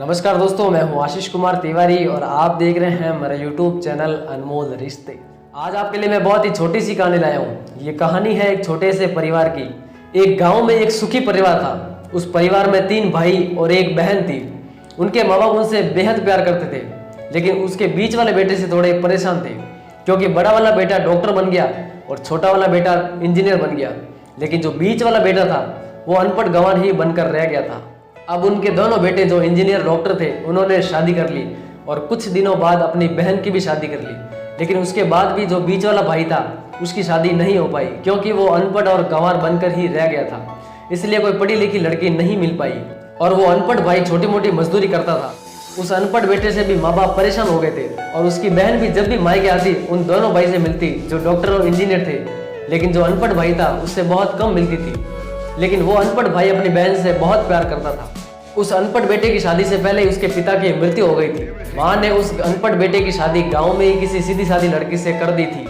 नमस्कार दोस्तों, मैं हूं आशीष कुमार तिवारी और आप देख रहे हैं मेरा यूट्यूब चैनल अनमोल रिश्ते। आज आपके लिए मैं बहुत ही छोटी सी कहानी लाया हूं। ये कहानी है एक छोटे से परिवार की। एक गांव में एक सुखी परिवार था। उस परिवार में 3 भाई और एक बहन थी। उनके माँ बाप उनसे बेहद प्यार करते थे, लेकिन उसके बीच वाले बेटे से थोड़े परेशान थे, क्योंकि बड़ा वाला बेटा डॉक्टर बन गया और छोटा वाला बेटा इंजीनियर बन गया। लेकिन जो बीच वाला बेटा था वो अनपढ़ गंवार ही बनकर रह गया था। अब उनके दोनों बेटे जो इंजीनियर डॉक्टर थे उन्होंने शादी कर ली और कुछ दिनों बाद अपनी बहन की भी शादी कर ली। लेकिन उसके बाद भी जो बीच वाला भाई था उसकी शादी नहीं हो पाई, क्योंकि वो अनपढ़ और गंवार बनकर ही रह गया था। इसलिए कोई पढ़ी लिखी लड़की नहीं मिल पाई और वो अनपढ़ भाई छोटी मोटी मजदूरी करता था। उस अनपढ़ बेटे से भी माँ बाप परेशान हो गए थे और उसकी बहन भी जब भी मायके आती उन दोनों भाई से मिलती जो डॉक्टर और इंजीनियर थे, लेकिन जो अनपढ़ भाई था उससे बहुत कम मिलती थी। लेकिन वो अनपढ़ भाई अपनी बहन से बहुत प्यार करता था। उस अनपढ़ बेटे की शादी से पहले उसके पिता की मृत्यु हो गई थी। माँ ने उस अनपढ़ बेटे की शादी गांव में ही किसी सीधी सादी लड़की से कर दी थी।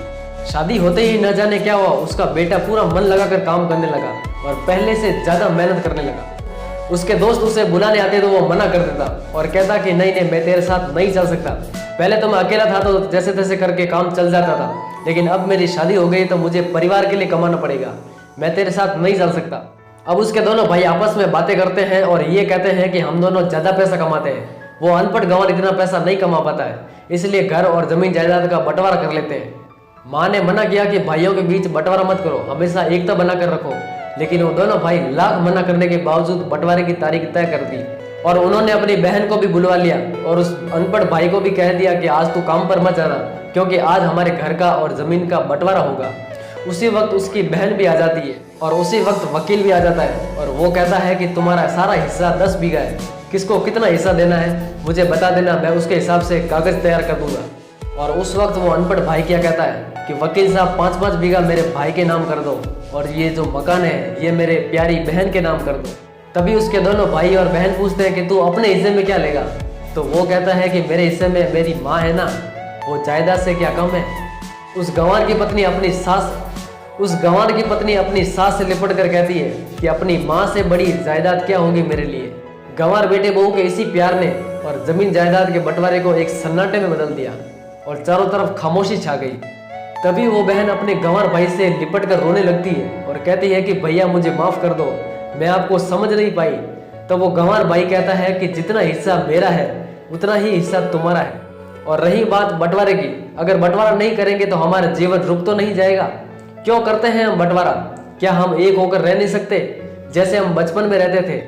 शादी होते ही न जाने क्या हुआ, उसका बेटा पूरा मन लगाकर काम करने लगा और पहले से ज्यादा मेहनत करने लगा। उसके दोस्त उसे बुलाने आते तो वो मना कर देता और कहता कि नहीं नहीं, मैं तेरे साथ नहीं चल सकता। पहले तो मैं अकेला था तो जैसे तैसे करके काम चल जाता था, लेकिन अब मेरी शादी हो गई तो मुझे परिवार के लिए कमाना पड़ेगा, मैं तेरे साथ नहीं चल सकता। अब उसके दोनों भाई आपस में बातें करते हैं और ये कहते हैं कि हम दोनों ज्यादा पैसा कमाते हैं। वो अनपढ़ गंवार इतना पैसा नहीं कमा पाता है, इसलिए घर और जमीन जायदाद का बंटवारा कर लेते हैं। माँ ने मना किया कि भाइयों के बीच बंटवारा मत करो, हमेशा एकता बना कर रखो। लेकिन वो दोनों भाई लाख मना करने के बावजूद बंटवारे की तारीख तय कर दी और उन्होंने अपनी बहन को भी बुलवा लिया और उस अनपढ़ भाई को भी कह दिया कि आज तू काम पर मत जाना, क्योंकि आज हमारे घर का और जमीन का बंटवारा होगा। उसी वक्त उसकी बहन भी आ जाती है और उसी वक्त वकील भी आ जाता है और वो कहता है कि तुम्हारा सारा हिस्सा 10 बीघा है, किसको कितना हिस्सा देना है मुझे बता देना, मैं उसके हिसाब से कागज तैयार कर दूंगा। और उस वक्त वो अनपढ़ भाई क्या कहता है कि वकील साहब 5-5 बीघा मेरे भाई के नाम कर दो और ये जो मकान है ये मेरे प्यारी बहन के नाम कर दो। तभी उसके दोनों भाई और बहन पूछते हैं कि तू अपने हिस्से में क्या लेगा। तो वो कहता है कि मेरे हिस्से में मेरी माँ है ना, वो जायदाद से क्या कम है। उस गंवार की पत्नी अपनी सास से लिपट कर कहती है कि अपनी माँ से बड़ी जायदाद क्या होगी मेरे लिए। गंवार बेटे बहू के इसी प्यार ने और जमीन जायदाद के बंटवारे को एक सन्नाटे में बदल दिया और चारों तरफ खामोशी छा गई। तभी वो बहन अपने गंवार भाई से लिपट कर रोने लगती है और कहती है कि भैया मुझे माफ कर दो, मैं आपको समझ नहीं पाई। तो वो गंवार भाई कहता है कि जितना हिस्सा मेरा है उतना ही हिस्सा तुम्हारा है। और रही बात बंटवारे की, अगर बंटवारा नहीं करेंगे तो हमारा जीवन रुक तो नहीं जाएगा। क्यों करते हैं हम बंटवारा? क्या हम एक होकर रह नहीं सकते जैसे हम बचपन में रहते थे?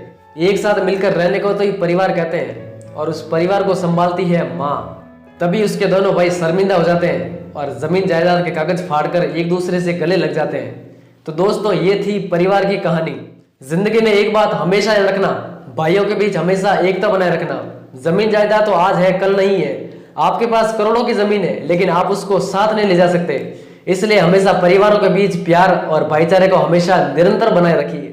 एक साथ मिलकर रहने को तो ही परिवार कहते हैं और उस परिवार को संभालती है माँ। तभी उसके दोनों भाई शर्मिंदा हो जाते हैं और जमीन जायदाद के कागज फाड़कर एक दूसरे से गले लग जाते हैं। तो दोस्तों, ये थी परिवार की कहानी। जिंदगी में एक बात हमेशा याद रखना, भाइयों के बीच हमेशा एकता बनाए रखना। जमीन जायदाद तो आज है कल नहीं है। आपके पास करोड़ों की जमीन है लेकिन आप उसको साथ नहीं ले जा सकते, इसलिए हमेशा परिवारों के बीच प्यार और भाईचारे को हमेशा निरंतर बनाए रखिए।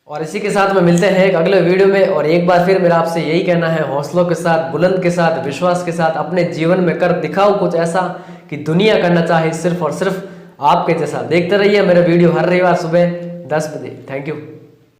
और इसी के साथ में मिलते हैं एक अगले वीडियो में। और एक बार फिर मेरा आपसे यही कहना है, हौसलों के साथ, बुलंद के साथ, विश्वास के साथ अपने जीवन में कर दिखाओ कुछ ऐसा कि दुनिया करना चाहे सिर्फ और सिर्फ आपके जैसा। देखते रहिए मेरे वीडियो हर रविवार सुबह 10 बजे। Thank you.